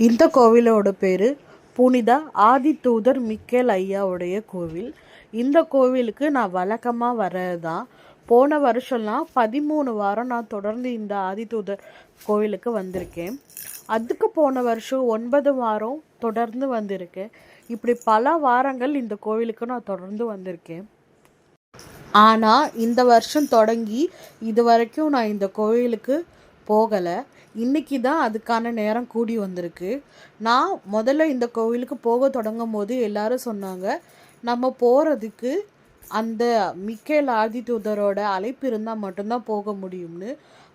இந்த கோவிலோட பேர் புனித ஆதிதூதர் மிக்கேல் ஐயாவுடைய கோவில். இந்த கோவிலுக்கு நான் வழக்கமாக வர்றது தான். போன வருஷம்லாம் 13 வாரம் நான் தொடர்ந்து இந்த ஆதிதூதர் கோவிலுக்கு வந்திருக்கேன். அதுக்கு போன வருஷம் 9 வாரம் தொடர்ந்து வந்திருக்கேன். இப்படி பல வாரங்கள் இந்த கோவிலுக்கு நான் தொடர்ந்து வந்திருக்கேன். ஆனால் இந்த வருஷம் தொடங்கி இது வரைக்கும் நான் இந்த கோவிலுக்கு போகலை. இன்றைக்கி தான் அதுக்கான நேரம் கூடி வந்திருக்கு. நான் முதல்ல இந்த கோவிலுக்கு போக தொடங்கும் போது எல்லாரும் சொன்னாங்க, நம்ம போகிறதுக்கு அந்த மிக்கேல் ஆதிதூதரோட அழைப்பு இருந்தால் மட்டும்தான் போக முடியும்னு.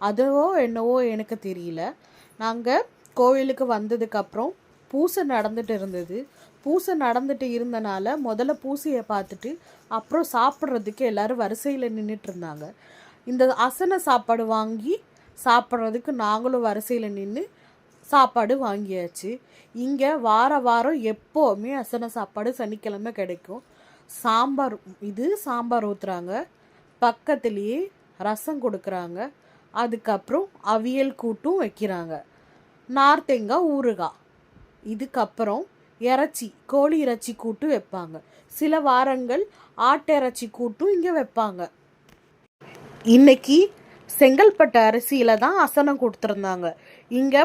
அதுவோ என்னவோ எனக்கு தெரியல. நாங்கள் கோவிலுக்கு வந்ததுக்கப்புறம் பூசை நடந்துட்டு இருந்தது. பூசை நடந்துட்டு இருந்தனால முதல்ல பூசையை பார்த்துட்டு அப்புறம் சாப்பிட்றதுக்கு எல்லோரும் வரிசையில் நின்றுட்டு இருந்தாங்க. இந்த அசன சாப்பாடு வாங்கி சாப்பிட்றதுக்கு நாங்களும் வரிசையில் நின்று சாப்பாடு வாங்கியாச்சு. இங்கே வாரம் எப்போவுமே அசன சாப்பாடு சனிக்கிழமை கிடைக்கும். சாம்பார் ஊற்றுறாங்க, பக்கத்துலேயே ரசம் கொடுக்குறாங்க, அதுக்கப்புறம் அவியல் கூட்டும் வைக்கிறாங்க, நார்த்தங்காய் ஊறுகாய், இதுக்கப்புறம் கோழி இறைச்சி கூட்டு வைப்பாங்க. சில வாரங்கள் ஆட்டிறைச்சி கூட்டும் இங்கே வைப்பாங்க. இன்னைக்கு செங்கல்பட்டு அரிசியில் தான் அசனம் கொடுத்துருந்தாங்க. இங்கே